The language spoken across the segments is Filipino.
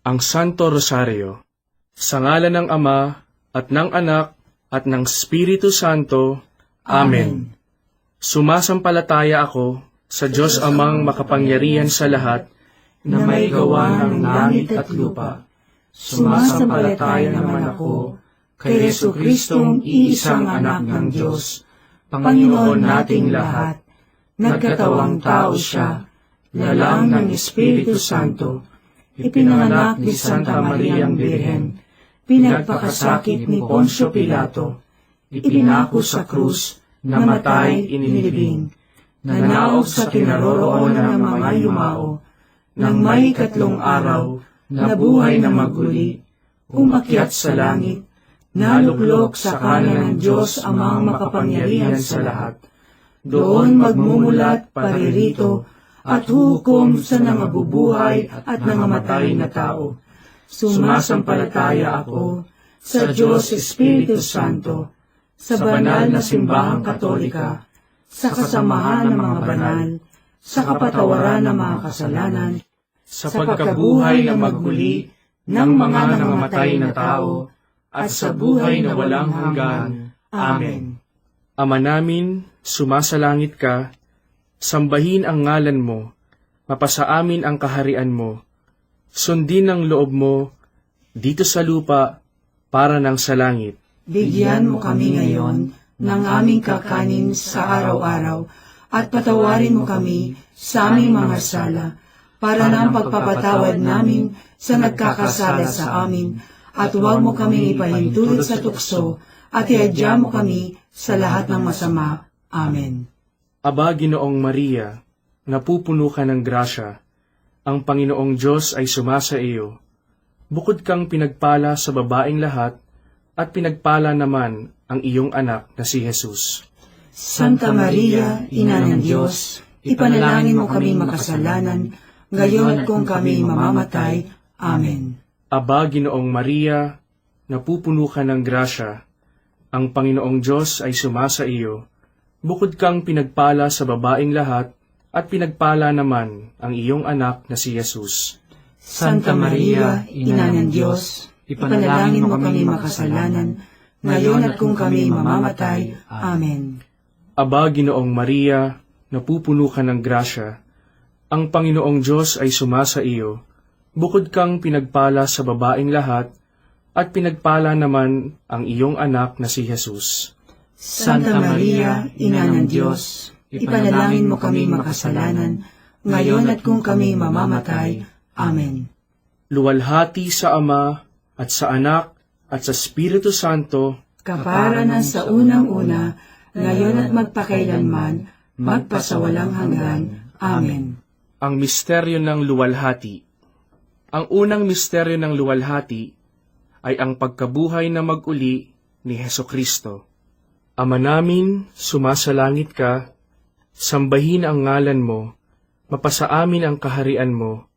ang Santo Rosario. Sa ngalan ng Ama, at ng Anak, at ng Espiritu Santo. Amen. Sumasampalataya ako sa Diyos Amang makapangyarihan sa lahat, na may gawa ng langit at lupa. Sumasampalataya naman ako kay Jesucristong iisang anak ng Diyos, Panginoon nating lahat. Nagkatawang tao siya, lalang ng Espiritu Santo, ipinanganak ni Santa Mariang Birhen, pinagpakasakit ni Poncio Pilato, ipinako sa krus, namatay, inilibing, nanaog sa kinaroroonan ng mga yumao, nang may 3 araw, nabuhay na maguli, umakyat sa langit, naluklok sa kanan ng Diyos Amang makapangyarihan sa lahat. Doon magmumulat paririto at hukom sa nangabubuhay at nangamatay na tao. Sumasampalataya ako sa Diyos Espiritu Santo, sa banal na simbahang Katolika, sa kasamahan ng mga banal, sa kapatawaran ng mga kasalanan, sa pagkabuhay na magmuli ng mga nangamatay na tao, at sa buhay na walang hanggan. Amen. Ama namin, sumasalangit ka, sambahin ang ngalan mo, mapasa amin ang kaharian mo, sundin ang loob mo, dito sa lupa, para ng sa langit. Bigyan mo kami ngayon ng aming kakanin sa araw-araw, at patawarin mo kami sa aming mga sala, para ng pagpapatawad namin sa nagkakasala sa amin, at huwag mo kaming ipahintulot sa tukso, at iadya mo kami sa lahat ng masama. Amen. Aba, Ginoong Maria, napupuno ka ng grasya, ang Panginoong Diyos ay sumasa iyo. Bukod kang pinagpala sa babaeng lahat, at pinagpala naman ang iyong anak na si Jesus. Santa Maria, Ina ng Diyos, ipanalangin mo kaming makasalanan, ngayon at kung kami mamamatay. Amen. Aba, Ginoong Maria, napupuno ka ng grasya, ang Panginoong Diyos ay sumasa iyo. Bukod kang pinagpala sa babaeng lahat, at pinagpala naman ang iyong anak na si Jesus. Santa Maria, Ina ng Diyos, ipanalangin mo kami makasalanan, ngayon at kung kami mamamatay. Amen. Aba, Ginoong Maria, napupuno ka ng grasya, ang Panginoong Diyos ay sumasa iyo. Bukod kang pinagpala sa babaeng lahat, at pinagpala naman ang iyong anak na si Jesus. Santa Maria, Ina ng Diyos, ipanalangin mo kami makasalanan, ngayon at kung kami mamamatay. Amen. Luwalhati sa Ama, at sa Anak, at sa Espiritu Santo, kapara na sa unang-una, ngayon at magpakailanman, magpasawalang hanggan. Amen. Ang misteryo ng luwalhati. Ang unang misteryo ng luwalhati ay ang pagkabuhay na mag-uli ni Hesukristo. Ama namin, sumasalangit ka, sambahin ang ngalan mo, mapasa amin ang kaharian mo,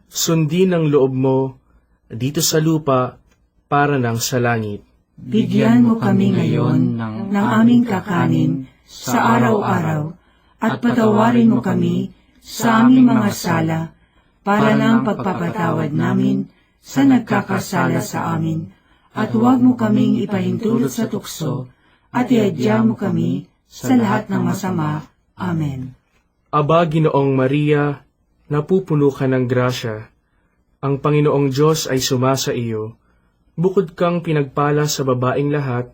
sundin ang loob mo, dito sa lupa, para ng sa langit. Bigyan mo kami ngayon ng aming kakanin sa araw-araw, at patawarin mo kami sa aming mga sala, para ng pagpapatawad namin sa nagkakasala sa amin, at huwag mo kaming ipahintulot sa tukso, at iadya mo kami sa lahat ng masama. Amen. Aba, Ginoong Maria, napupuno ka ng grasya, ang Panginoong Diyos ay sumasa iyo. Bukod kang pinagpala sa babaeng lahat,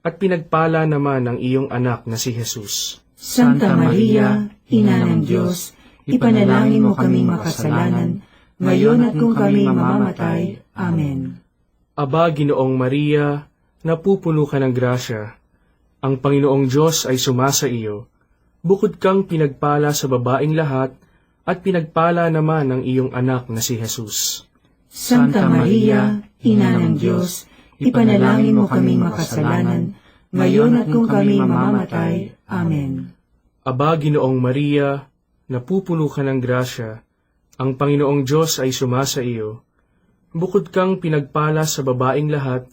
at pinagpala naman ang iyong anak na si Jesus. Santa Maria, Ina ng Diyos, ipanalangin mo kaming makasalanan, ngayon at kung kami mamamatay. Amen. Aba, Ginoong Maria, napupuno ka ng grasya, ang Panginoong Diyos ay sumasa iyo. Bukod kang pinagpala sa babaeng lahat, at pinagpala naman ang iyong anak na si Jesus. Santa Maria, Ina ng Diyos, ipanalangin mo kaming makasalanan, ngayon at kung kami mamamatay. Amen. Aba, Ginoong Maria, napupuno ka ng grasya, ang Panginoong Diyos ay sumasa iyo. Bukod kang pinagpala sa babaeng lahat,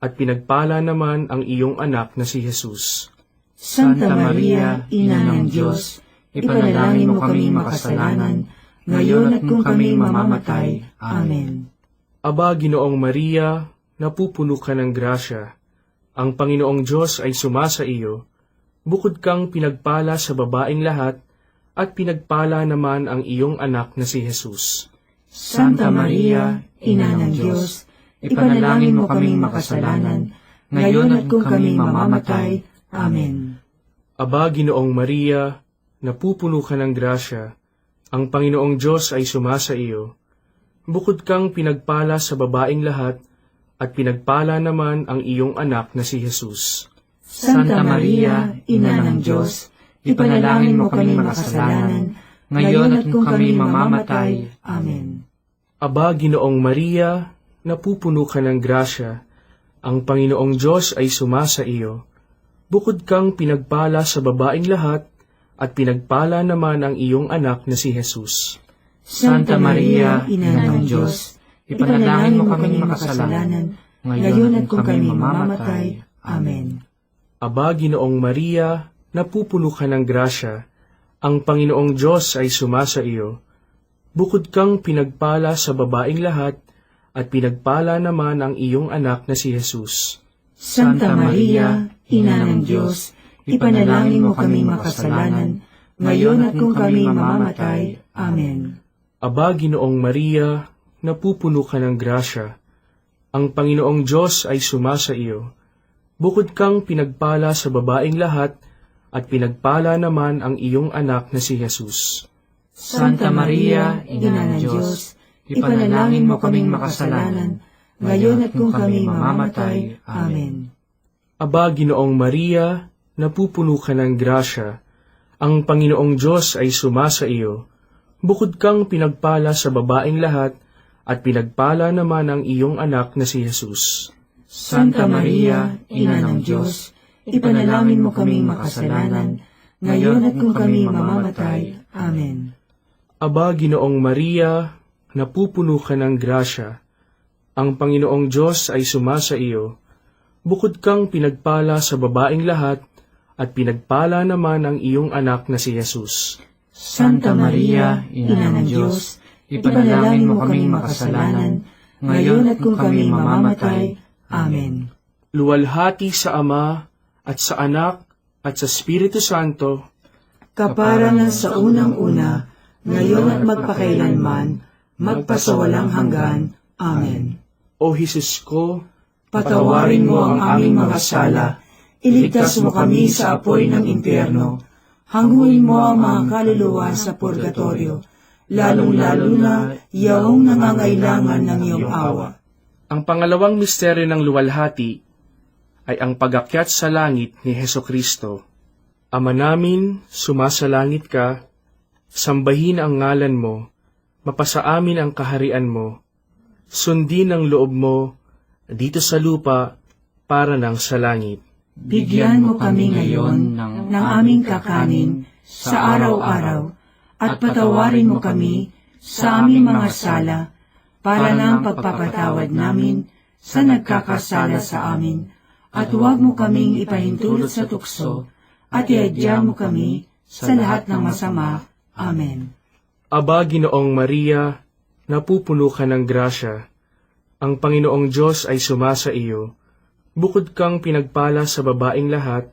at pinagpala naman ang iyong anak na si Jesus. Santa Maria, Ina ng Diyos, ipanalangin mo kaming makasalanan, ngayon at kung kami mamamatay. Amen. Aba, Ginoong Maria, napupuno ka ng grasya. Ang Panginoong Diyos ay sumasa iyo. Bukod kang pinagpala sa babaeng lahat, at pinagpala naman ang iyong anak na si Jesus. Santa Maria, Ina ng Diyos, ipanalangin mo kaming makasalanan, ngayon at kung kami mamamatay. Amen. Aba, Ginoong Maria, napupuno ka ng grasya. Ang Panginoong Diyos ay sumasa iyo. Bukod kang pinagpala sa babaeng lahat, at pinagpala naman ang iyong anak na si Jesus. Santa Maria, Ina ng Diyos, ipanalangin mo kaming makasalanan, ngayon at kung kami mamamatay. Amen. Aba, Ginoong Maria, napupuno ka ng grasya. Ang Panginoong Diyos ay sumasa iyo. Bukod kang pinagpala sa babaeng lahat, at pinagpala naman ang iyong anak na si Jesus. Santa Maria, Ina ng Diyos, ipanalangin mo kaming makasalanan, ngayon at kung kami mamamatay. Amen. Aba, Ginoong Maria, napupuno ka ng grasya. Ang Panginoong Diyos ay sumasa iyo. Bukod kang pinagpala sa babaeng lahat, at pinagpala naman ang iyong anak na si Jesus. Santa Maria, Ina ng Diyos, ipanalangin mo kaming makasalanan, ngayon at kung kami mamamatay. Amen. Aba, Ginoong Maria, napupuno ka ng grasya. Ang Panginoong Diyos ay sumasa iyo. Bukod kang pinagpala sa babaeng lahat, at pinagpala naman ang iyong anak na si Jesus. Santa Maria, Ina ng Diyos, ipanalangin mo kaming makasalanan, ngayon at kung kami mamamatay. Amen. Aba, Ginoong Maria, napupuno ka ng grasya. Ang Panginoong Diyos ay sumasa iyo. Bukod kang pinagpala sa babaeng lahat, at pinagpala naman ang iyong anak na si Jesus. Santa Maria, Ina ng Diyos, ipanalangin mo kaming makasalanan, ngayon at kung kami mamamatay. Amen. Aba, Ginoong Maria, napupuno ka ng grasya. Ang Panginoong Diyos ay sumasa iyo. Bukod kang pinagpala sa babaeng lahat, at pinagpala naman ang iyong anak na si Jesus. Santa Maria, Ina ng Diyos, ipanalangin mo kaming makasalanan, ngayon at kung kami mamamatay. Amen. Luwalhati sa Ama, at sa Anak, at sa Espiritu Santo, Kaparangan sa unang-una, ngayon at magpakailanman, magpasawalang hanggan. Amen. O Jesus ko, Patawarin mo ang aming mga sala, iligtas mo kami sa apoy ng impyerno, hanguin mo ang mga kaluluwa sa purgatorio, lalong-lalo na yaong nangangailangan ng iyong awa. ang pangalawang misteryo ng luwalhati ay ang pag-akyat sa langit ni Hesukristo. Ama namin, sumasalangit ka, sambahin ang ngalan mo, mapasa amin ang kaharian mo, sundin ang loob mo, dito sa lupa, para nang sa langit. Bigyan mo kami ngayon ng aming kakanin sa araw-araw, at patawarin mo kami sa aming mga sala, para ng pagpapatawad namin sa nagkakasala sa amin, at huwag mo kaming ipahintulot sa tukso, at iadya mo kami sa lahat ng masama. Amen. Aba, Ginoong Maria, napupuno ka ng grasya. Ang Panginoong Diyos ay sumasa iyo. Bukod kang pinagpala sa babaeng lahat,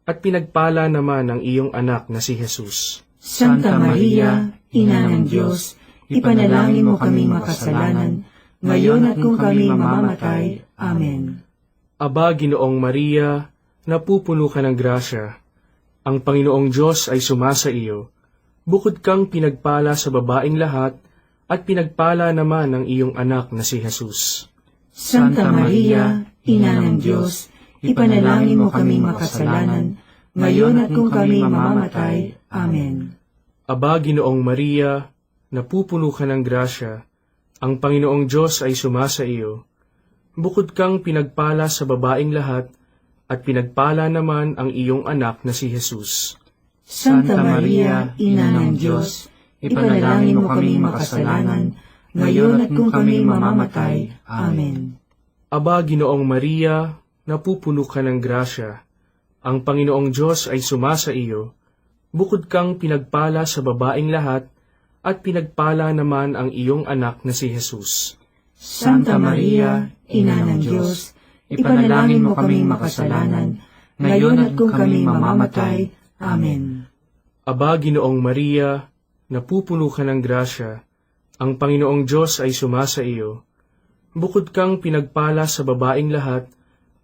at pinagpala naman ang iyong anak na si Jesus. Santa Maria, Ina ng Diyos, ipanalangin mo kaming makasalanan, ngayon at kung kami mamamatay. Amen. Aba, Ginoong Maria, napupuno ka ng grasya. Ang Panginoong Diyos ay sumasa iyo. Bukod kang pinagpala sa babaeng lahat, at pinagpala naman ang iyong anak na si Jesus. Santa Maria, Ina ng Diyos, ipanalangin mo kaming makasalanan, ngayon at kung kami mamamatay. Amen. Aba, Ginoong Maria, napupuno ka ng grasya. Ang Panginoong Diyos ay sumasa iyo. Bukod kang pinagpala sa babaeng lahat, at pinagpala naman ang iyong anak na si Jesus. Santa Maria, Ina ng Diyos, ipanalangin mo kaming makasalanan, ngayon at kung kami mamamatay. Amen. Aba, Ginoong Maria, napupuno ka ng grasya. Ang Panginoong Diyos ay sumasa iyo. Bukod kang pinagpala sa babaeng lahat, at pinagpala naman ang iyong anak na si Jesus. Santa Maria, Ina ng Diyos, ipanalangin mo kaming makasalanan, ngayon at kung kami mamamatay. Amen. Aba, Ginoong Maria, napupuno ka ng grasya, ang Panginoong Diyos ay sumasa iyo. Bukod kang pinagpala sa babaeng lahat,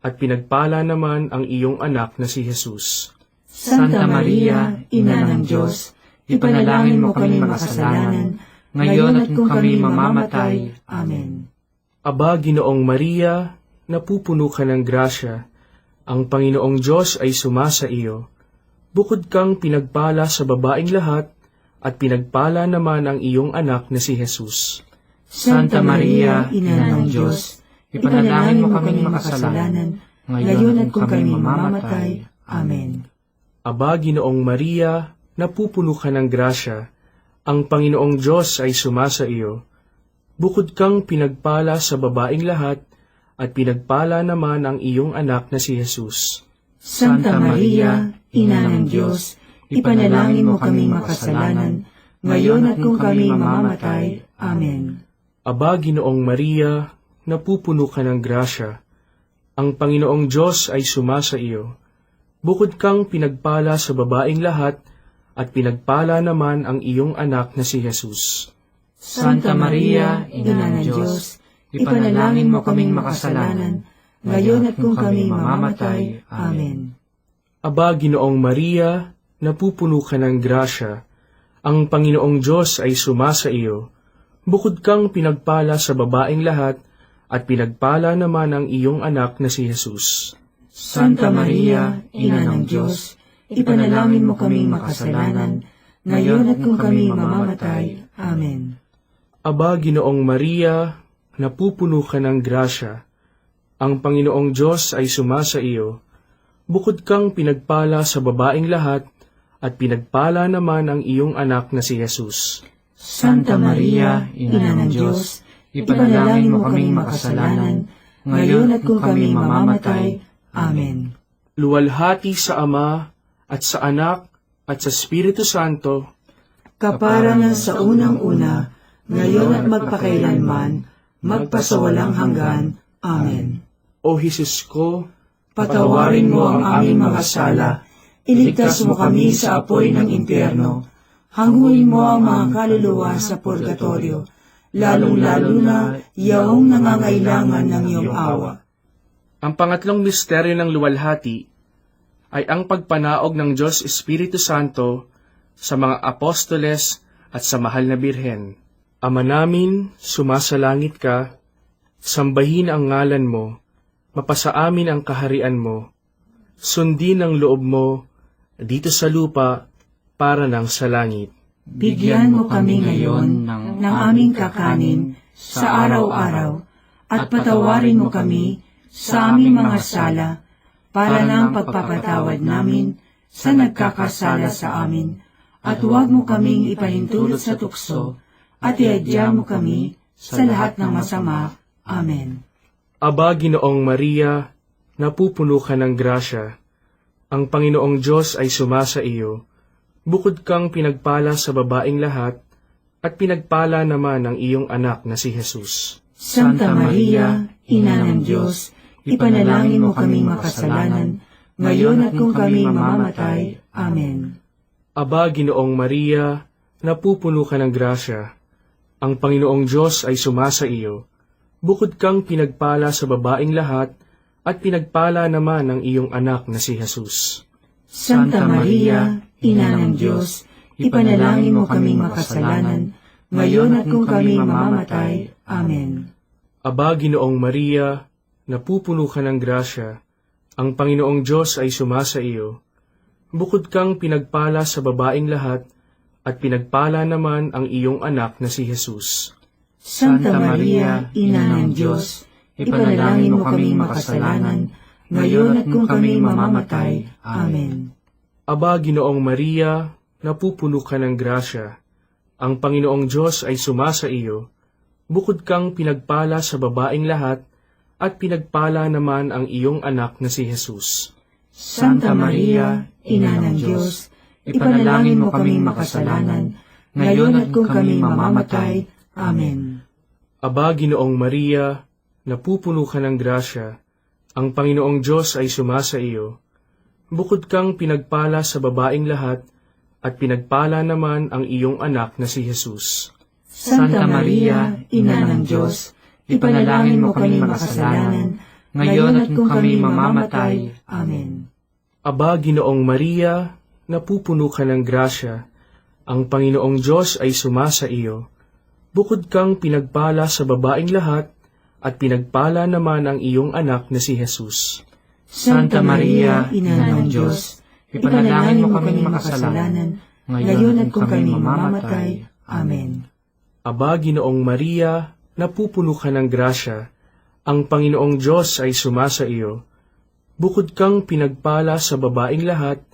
at pinagpala naman ang iyong anak na si Jesus. Santa Maria, Ina ng Diyos, ipanalangin mo kami makasalanan, ngayon at kung kami mamamatay. Amen. Aba, Ginoong Maria, napupuno ka ng grasya, ang Panginoong Diyos ay sumasa iyo. Bukod kang pinagpala sa babaeng lahat, at pinagpala naman ang iyong anak na si Jesus. Santa Maria, Ina ng Diyos, ipanalangin mo kami makasalanan, ngayon at kung kami mamamatay. Amen. Aba, Ginoong Maria, napupuno ka ng grasya, ang Panginoong Diyos ay sumasa iyo. Bukod kang pinagpala sa babaeng lahat, at pinagpala naman ang iyong anak na si Jesus. Santa Maria, Ina ng Diyos, ipanalangin mo kami makasalanan, ngayon at kung kami mamamatay. Amen. Aba, Ginoong Maria, napupuno ka ng grasya, ang Panginoong Diyos ay sumasa iyo. Bukod kang pinagpala sa babaeng lahat, at pinagpala naman ang iyong anak na si Jesus. Santa Maria, Ina ng Diyos, ipanalangin mo kaming makasalanan, ngayon at kung kami mamamatay. Amen. Aba, Ginoong Maria, napupuno ka ng grasya, ang Panginoong Diyos ay sumasa iyo. Bukod kang pinagpala sa babaeng lahat, at pinagpala naman ang iyong anak na si Jesus. Santa Maria, Ina ng Diyos, ipanalangin mo kaming makasalanan, ngayon at kung kami mamamatay. Amen. Aba, Ginoong Maria, napupuno ka ng grasya, ang Panginoong Diyos ay sumasa iyo. Bukod kang pinagpala sa babaeng lahat, at pinagpala naman ang iyong anak na si Jesus. Santa Maria, Ina ng Diyos, ipanalangin mo kaming makasalanan, ngayon at kung kami mamamatay. Amen. Luwalhati sa Ama, at sa Anak, at sa Espiritu Santo, Kaparangan sa unang-una, ngayon at magpakailanman, magpasawalang hanggan. Amen. O Jesus ko, Patawarin mo ang aming mga sala, iligtas mo kami sa apoy ng impyerno, hanguin mo ang mga kaluluwa sa purgatorio, lalong-lalo na yaong nangangailangan ng iyong awa. ang pangatlong misteryo ng luwalhati ay ang pagpanaog ng Diyos Espiritu Santo sa mga apostoles at sa mahal na Birhen. Ama namin, sumasalangit ka, sambahin ang ngalan mo, mapasa amin ang kaharian mo, sundin ang loob mo dito sa lupa para nang sa langit. Bigyan mo kami ngayon ng aming kakanin sa araw-araw, at patawarin mo kami sa aming mga sala, para ng pagpapatawad namin sa nagkakasala sa amin, at huwag mo kaming ipahintulot sa tukso, at iadya mo kami sa lahat ng masama. Amen. Aba, Ginoong Maria, napupuno ka ng grasya, ang Panginoong Diyos ay sumasa iyo. Bukod kang pinagpala sa babaeng lahat, at pinagpala naman ang iyong anak na si Jesus. Santa Maria, Ina ng Diyos, ipanalangin mo kaming makasalanan, ngayon at kung kami mamamatay. Amen. Aba, Ginoong Maria, napupuno ka ng grasya, ang Panginoong Diyos ay sumasa iyo. Bukod kang pinagpala sa babaeng lahat, at pinagpala naman ang iyong anak na si Jesus. Santa Maria, Ina ng Diyos, ipanalangin mo kaming makasalanan, ngayon at kung kami mamamatay. Amen. Aba, Ginoong Maria, napupuno ka ng grasya, ang Panginoong Diyos ay sumasa iyo. Bukod kang pinagpala sa babaeng lahat, at pinagpala naman ang iyong anak na si Jesus. Santa Maria, Ina ng Diyos, ipanalangin mo kaming makasalanan, ngayon at kung kami mamamatay. Amen. Aba, Ginoong Maria, napupuno ka ng grasya, ang Panginoong Diyos ay sumasa iyo. Bukod kang pinagpala sa babaeng lahat, at pinagpala naman ang iyong anak na si Jesus. Santa Maria, Ina ng Diyos, ipanalangin mo kaming makasalanan, ngayon at kung kami mamamatay. Amen. Aba, Ginoong Maria, napupuno ka ng grasya, ang Panginoong Diyos ay sumasa iyo. Bukod kang pinagpala sa babaeng lahat, at pinagpala naman ang iyong anak na si Jesus. Santa Maria, Ina ng Diyos, ipanalangin mo kami makasalanan, ngayon at kung kami mamamatay. Amen. Aba, Ginoong Maria, napupuno ka ng grasya, ang Panginoong Diyos ay sumasa iyo. Bukod kang pinagpala sa babaeng lahat, at pinagpala naman ang iyong anak na si Jesus. Santa Maria, Ina ng Diyos, ipanalangin mo kami makasalanan, ngayon at kung kami mamamatay. Amen. Aba, Ginoong Maria, napupuno ka ng grasya, ang Panginoong Diyos ay sumasa iyo. Bukod kang pinagpala sa babaeng lahat,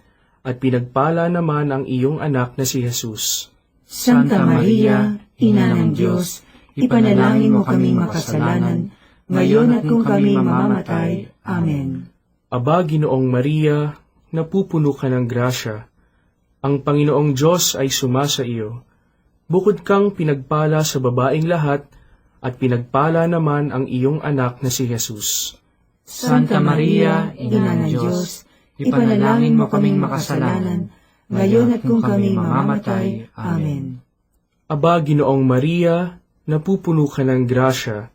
at pinagpala naman ang iyong anak na si Jesus. Santa Maria, Ina ng Diyos, ipanalangin mo kami makasalanan, ngayon at kung kami mamamatay. Amen. Aba, Ginoong Maria, napupuno ka ng grasya, ang Panginoong Diyos ay sumasa iyo. Bukod kang pinagpala sa babaeng lahat, at pinagpala naman ang iyong anak na si Jesus. Santa Maria, Ina ng Diyos, ipanalangin mo kaming makasalanan, ngayon at kung kami mamamatay. Amen. Aba, Ginoong Maria, napupuno ka ng grasya,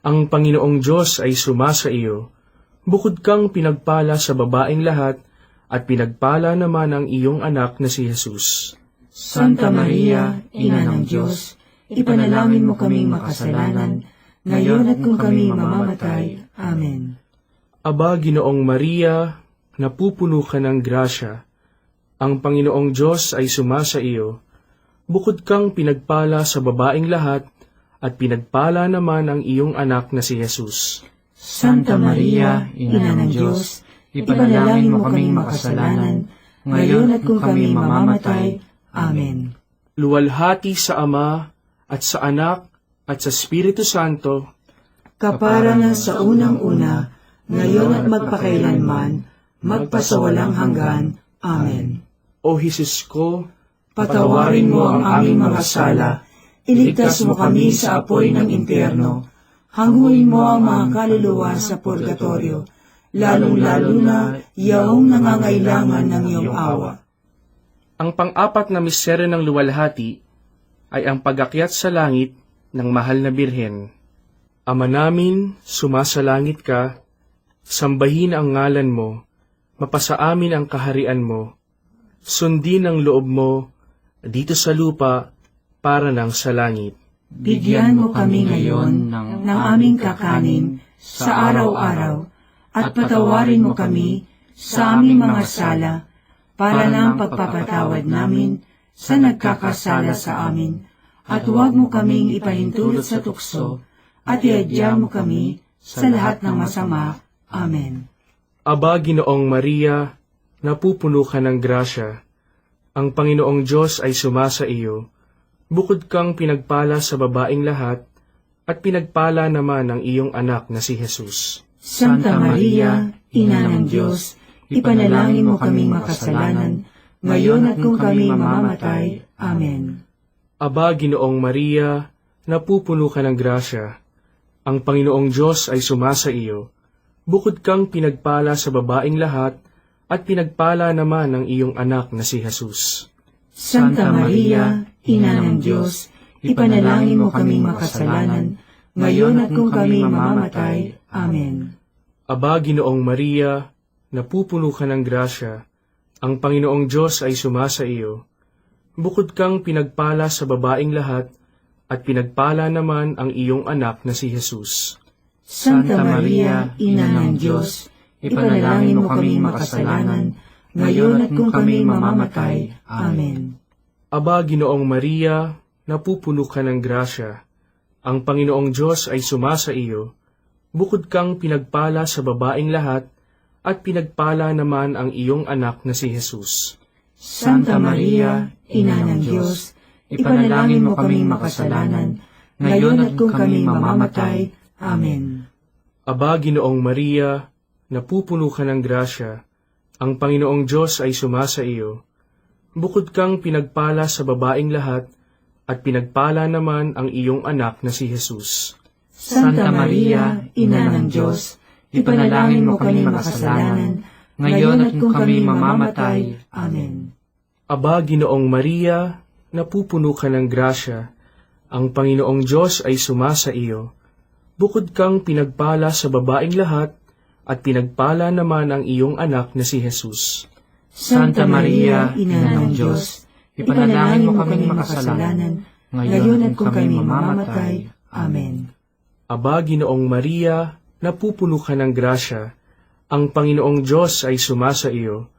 ang Panginoong Diyos ay sumasa iyo. Bukod kang pinagpala sa babaeng lahat, at pinagpala naman ang iyong anak na si Jesus. Santa Maria, Ina ng Diyos, ipanalangin mo kaming makasalanan, ngayon at kung kami mamamatay. Amen. Aba, Ginoong Maria, napupuno ka ng grasya, ang Panginoong Diyos ay sumasa iyo. Bukod kang pinagpala sa babaeng lahat, at pinagpala naman ang iyong anak na si Jesus. Santa Maria, Ina ng Diyos, ipanalangin mo kaming makasalanan, ngayon at kung kami mamamatay. Amen. Luwalhati sa Ama, at sa Anak, at sa Espiritu Santo, Kaparangan sa unang-una, ngayon at magpakailanman, magpasawalang hanggan. Amen. O Jesus ko, Patawarin mo ang aming mga sala, iligtas mo kami sa apoy ng impyerno, hanguin mo ang mga kaluluwa sa purgatorio, lalong-lalo na yaong nangangailangan ng iyong awa. ang pang-apat na misteryo ng luwalhati ay ang pag-akyat sa langit ng mahal na Birhen. Ama namin, sumasalangit ka, sambahin ang ngalan mo, mapasa amin ang kaharian mo, sundin ang loob mo, dito sa lupa, para ng sa langit. Bigyan mo kami ngayon ng aming kakanin sa araw-araw, at patawarin mo kami sa aming mga sala, para ng pagpapatawad namin sa nagkakasala sa amin, at huwag mo kaming ipahintulot sa tukso, at iadya mo kami sa lahat ng masama. Amen. Aba, Ginoong Maria, napupuno ka ng grasya, ang Panginoong Diyos ay sumasa iyo. Bukod kang pinagpala sa babaeng lahat, at pinagpala naman ang iyong anak na si Jesus. Santa Maria, Ina ng Diyos, ipanalangin mo kaming makasalanan, ngayon at kung kami mamamatay. Amen. Aba, Ginoong Maria, napupuno ka ng grasya, ang Panginoong Diyos ay sumasa iyo. Bukod kang pinagpala sa babaeng lahat, at pinagpala naman ang iyong anak na si Jesus. Santa Maria, Ina ng Diyos, ipanalangin mo kaming makasalanan, ngayon at kung kami mamamatay. Amen. Aba, Ginoong Maria, napupuno ka ng grasya, ang Panginoong Diyos ay sumasa iyo. Bukod kang pinagpala sa babaeng lahat, at pinagpala naman ang iyong anak na si Jesus. Santa Maria, Ina ng Diyos, ipanalangin mo kaming makasalanan, ngayon at kung kami mamamatay. Amen. Aba, Ginoong Maria, napupuno ka ng grasya, ang Panginoong Diyos ay sumasa iyo. Bukod kang pinagpala sa babaeng lahat, at pinagpala naman ang iyong anak na si Jesus. Santa Maria, Ina ng Diyos, ipanalangin mo kaming makasalanan, ngayon at kung kami mamamatay. Amen. Aba, Ginoong Maria, napupuno ka ng grasya, ang Panginoong Diyos ay sumasa iyo. Bukod kang pinagpala sa babaeng lahat, at pinagpala naman ang iyong anak na si Jesus. Santa Maria, Ina ng Diyos, ipanalangin mo kami makasalanan, ngayon at kung kami mamamatay. Amen. Aba, Ginoong Maria, napupuno ka ng grasya, ang Panginoong Diyos ay sumasa iyo. Bukod kang pinagpala sa babaeng lahat, at pinagpala naman ang iyong anak na si Jesus. Santa Maria, Ina ng Diyos, ipanalangin mo kami makasalanan, ngayon at kung kami mamamatay. Amen. Aba, Ginoong Maria, napupuno ka ng grasya, ang Panginoong Diyos ay sumasa iyo.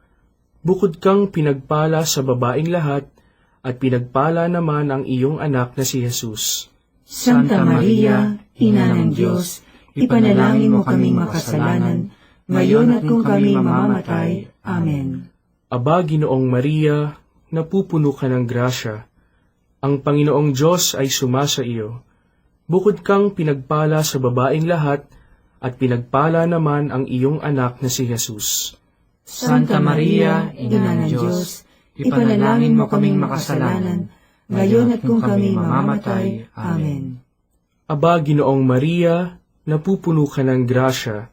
Bukod kang pinagpala sa babaeng lahat, at pinagpala naman ang iyong anak na si Jesus. Santa Maria, Ina ng Diyos, ipanalangin mo kami makasalanan, ngayon at kung kami mamamatay. Amen. Aba, Ginoong Maria, napupuno ka ng grasya, ang Panginoong Diyos ay sumasa iyo. Bukod kang pinagpala sa babaeng lahat, at pinagpala naman ang iyong anak na si Jesus. Santa Maria, Ina ng Diyos, ipanalangin mo kaming makasalanan, ngayon at kung kami mamamatay. Amen. Aba, Ginoong Maria, napupuno ka ng grasya,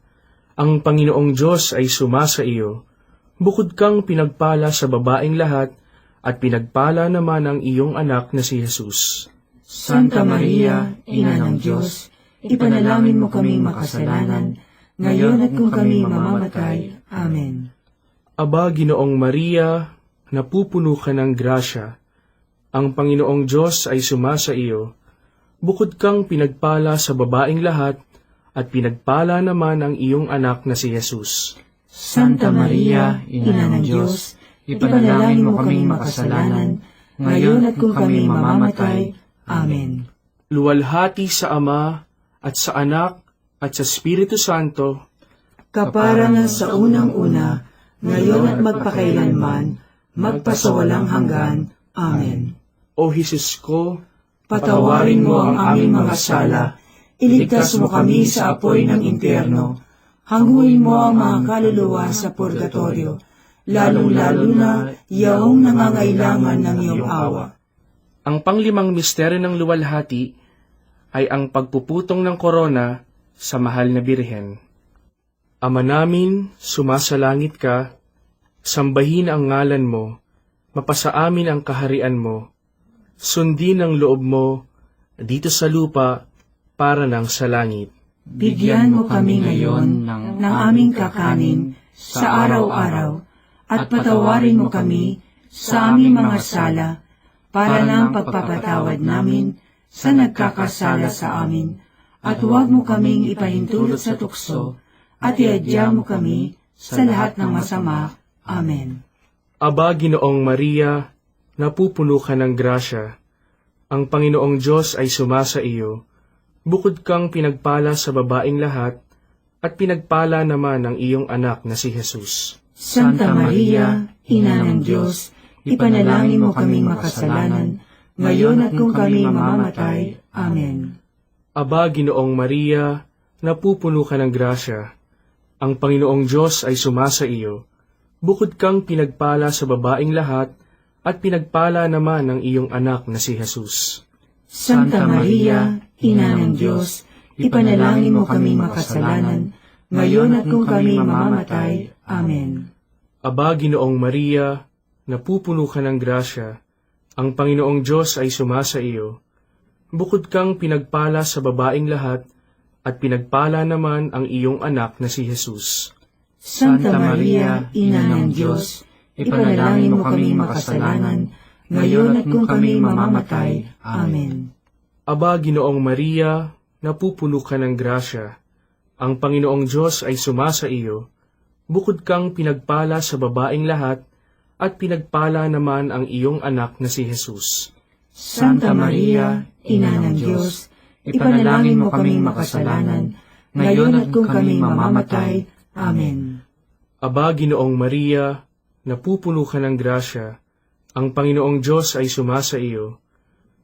ang Panginoong Diyos ay sumasa iyo. Bukod kang pinagpala sa babaeng lahat, at pinagpala naman ang iyong anak na si Jesus. Santa Maria, Ina ng Diyos, ipanalangin mo kaming makasalanan, ngayon at kung kami mamamatay. Amen. Aba, Ginoong Maria, napupuno ka ng grasya, ang Panginoong Diyos ay sumasa iyo. Bukod kang pinagpala sa babaeng lahat, at pinagpala naman ang iyong anak na si Jesus. Santa Maria, Ina ng Diyos, ipanalangin mo kaming makasalanan, ngayon at kung kami mamamatay. Amen. Luwalhati sa Ama, at sa Anak, at sa Espiritu Santo, kaparangan sa unang-una, ngayon at magpakailanman, magpasawalang hanggan. Amen. O Jesus ko, Patawarin mo ang aming mga sala, iligtas mo kami sa apoy ng impyerno, hanguin mo ang mga kaluluwa sa purgatorio, lalong-lalo na yaong nangangailangan ng iyong awa. ang panglimang misteryo ng luwalhati ay ang pagpuputong ng korona sa mahal na Birhen. Ama namin, sumasalangit ka, sambahin ang ngalan mo, mapasa amin ang kaharian mo, sundin ang loob mo dito sa lupa para nang sa langit. Bigyan mo kami ngayon ng aming kakanin sa araw-araw, at patawarin mo kami sa aming mga sala, para ng pagpapatawad namin sa nagkakasala sa amin, at huwag mo kaming ipahintulot sa tukso, at iadya mo kami sa lahat ng masama. Amen. Aba, Ginoong Maria, napupuno ka ng grasya, ang Panginoong Diyos ay sumasa iyo. Bukod kang pinagpala sa babaeng lahat, at pinagpala naman ang iyong anak na si Jesus. Santa Maria, Ina ng Diyos, ipanalangin mo kaming makasalanan, ngayon at kung kami mamamatay. Amen. Aba, Ginoong Maria, napupuno ka ng grasya, ang Panginoong Diyos ay sumasa iyo. Bukod kang pinagpala sa babaeng lahat, at pinagpala naman ang iyong anak na si Jesus. Santa Maria, Ina ng Diyos, ipanalangin mo kaming makasalanan, ngayon at kung kami mamamatay. Amen. Aba, Ginoong Maria, napupuno ka ng grasya, ang Panginoong Diyos ay sumasa iyo. Bukod kang pinagpala sa babaeng lahat, at pinagpala naman ang iyong anak na si Jesus. Santa Maria, Ina ng Diyos, ipanalangin mo kaming makasalanan, ngayon at kung kami mamamatay. Amen. Aba, Ginoong Maria, napupuno ka ng grasya, ang Panginoong Diyos ay sumasa iyo. Bukod kang pinagpala sa babaeng lahat, at pinagpala naman ang iyong anak na si Jesus. Santa Maria, Ina ng Diyos, ipanalangin mo kaming makasalanan, ngayon at kung kami mamamatay. Amen. Aba, Ginoong Maria, napupuno ka ng grasya, ang Panginoong Diyos ay sumasa iyo.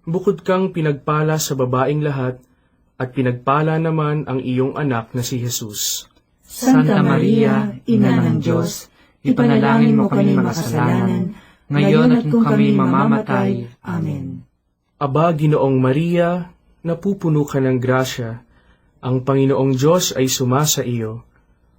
Bukod kang pinagpala sa babaeng lahat, at pinagpala naman ang iyong anak na si Jesus. Santa Maria, Ina ng Diyos, ipanalangin mo kaming makasalanan, ngayon at kung kami mamamatay. Amen. Aba, Ginoong Maria, napupuno ka ng grasya, ang Panginoong Diyos ay sumasa iyo.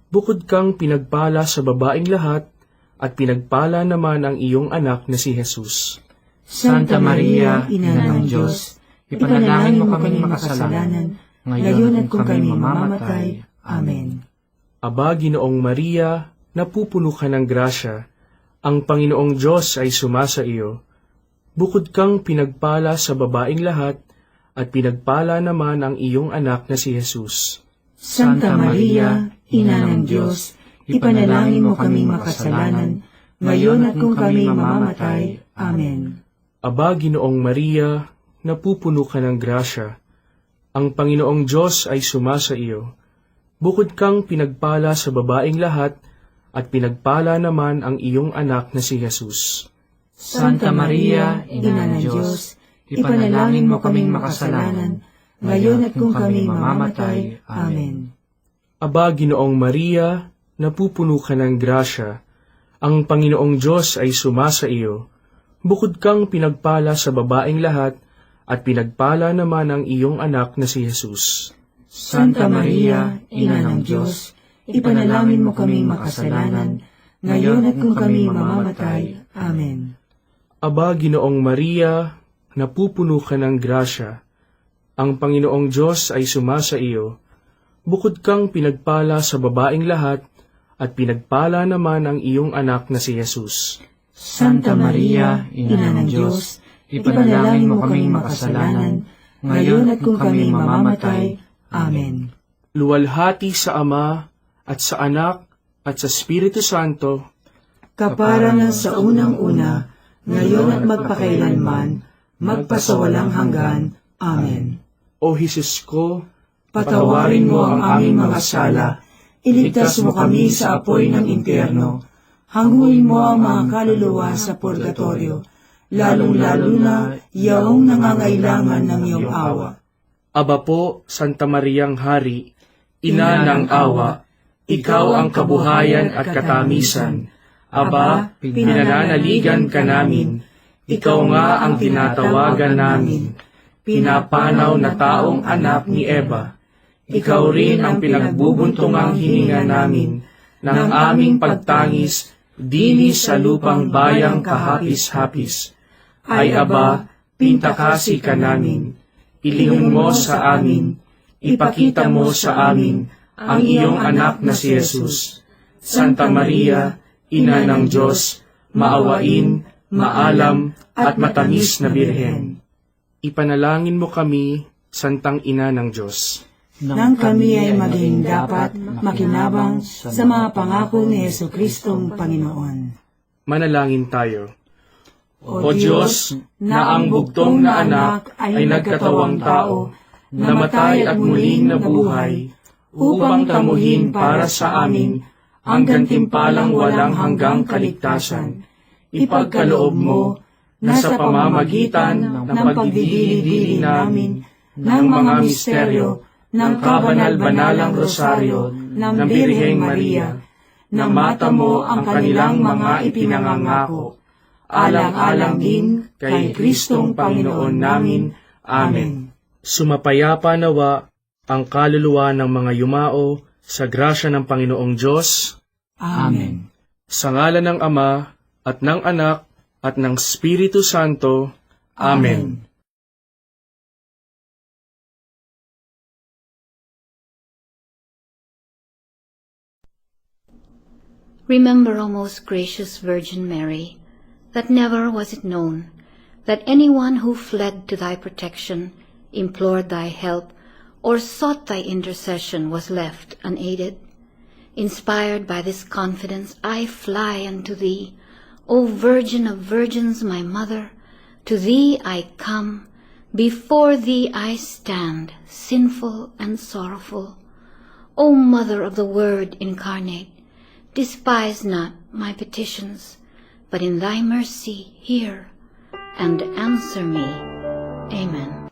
Bukod kang pinagpala sa babaeng lahat, at pinagpala naman ang iyong anak na si Jesus. Santa Maria, Ina ng Diyos, ipanalangin mo kaming makasalanan, ngayon at kung kami mamamatay. Amen. Aba, Ginoong Maria, napupuno ka ng grasya, ang Panginoong Diyos ay sumasa iyo. Bukod kang pinagpala sa babaeng lahat, at pinagpala naman ang iyong anak na si Jesus. Santa Maria, Ina ng Diyos, ipanalangin mo kaming makasalanan, ngayon at kung kami mamamatay. Amen. Aba, Ginoong Maria, napupuno ka ng grasya, ang Panginoong Diyos ay sumasa iyo. Bukod kang pinagpala sa babaeng lahat, at pinagpala naman ang iyong anak na si Jesus. Santa Maria, Ina ng Diyos, ipanalangin mo kaming makasalanan, ngayon at kung kami mamamatay. Amen. Aba, Ginoong Maria, napupuno ka ng grasya, ang Panginoong Diyos ay sumasa iyo. Bukod kang pinagpala sa babaeng lahat, at pinagpala naman ang iyong anak na si Jesus. Santa Maria, Ina ng Diyos, ipanalangin mo kaming makasalanan, ngayon at kung kami mamamatay. Amen. Aba, Ginoong Maria, napupuno ka ng grasya, ang Panginoong Diyos ay sumasa iyo. Bukod kang pinagpala sa babaeng lahat, at pinagpala naman ang iyong anak na si Jesus. Santa Maria, Ina ng Diyos, ipanalangin mo kaming makasalanan, ngayon at kung kami mamamatay. Amen. Luwalhati sa Ama, at sa Anak, at sa Espiritu Santo, Kaparangan sa unang-una, ngayon at magpakailanman, magpasawalang hanggan. Amen. O Jesus ko, Patawarin mo ang aming mga sala, iligtas mo kami sa apoy ng impyerno, hanguin mo ang mga kaluluwa sa purgatorio, lalong-lalo na yaong nangangailangan ng iyong awa. Aba po, Santa Mariang Hari, Ina ng awa, ikaw ang kabuhayan at katamisan. Aba, pinananaligan ka namin, ikaw nga ang tinatawagan namin, pinapanaw na taong anak ni Eva. Ikaw rin ang pinagbubuntungang hininga namin ng aming pagtangis dini sa lupang bayang kahapis-hapis. Ay Aba, pintakasi ka namin, ilingon mo sa amin, ipakita mo sa amin ang iyong anak na si Jesus. Santa Maria, Ina ng Diyos, maawain, maalam, at matamis na Birhen. Ipanalangin mo kami, Santang Ina ng Diyos, Nang kami ay maging dapat makinabang sa mga pangako ni Jesucristong Panginoon. manalangin tayo. O Diyos, na ang bugtong na anak ay nagkatawang tao, namatay at muling nabuhay, upang tamuhin para sa amin ang gantimpalang walang hanggang kaligtasan. Ipagkaloob mo na sa pamamagitan ng pagdidili-dili namin ng mga misteryo ng kabanal-banalang rosaryo ng Birheng Maria, na mata mo ang kanilang mga ipinangangako, alang-alang din kay Kristong Panginoon namin. Amen. Sumapayapa nawa ang kaluluwa ng mga yumao sa grasya ng Panginoong Diyos, Amen. sa ngalan ng Ama, at ng Anak, at ng Espiritu Santo. Amen. Remember, O most gracious Virgin Mary, that never was it known that anyone who fled to thy protection, implored thy help, or sought thy intercession was left unaided. Inspired by this confidence, I fly unto thee, O Virgin of Virgins, my Mother. To thee I come, before thee I stand, sinful and sorrowful. O Mother of the Word incarnate, despise not my petitions, but in thy mercy hear and answer me. Amen.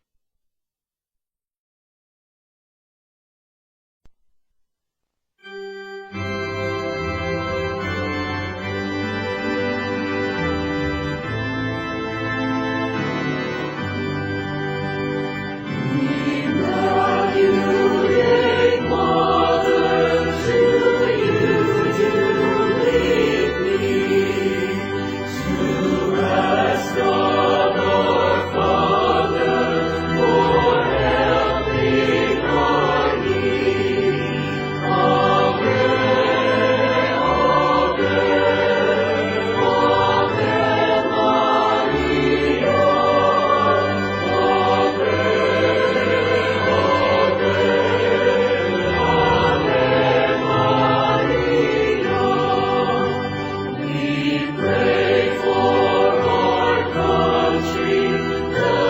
the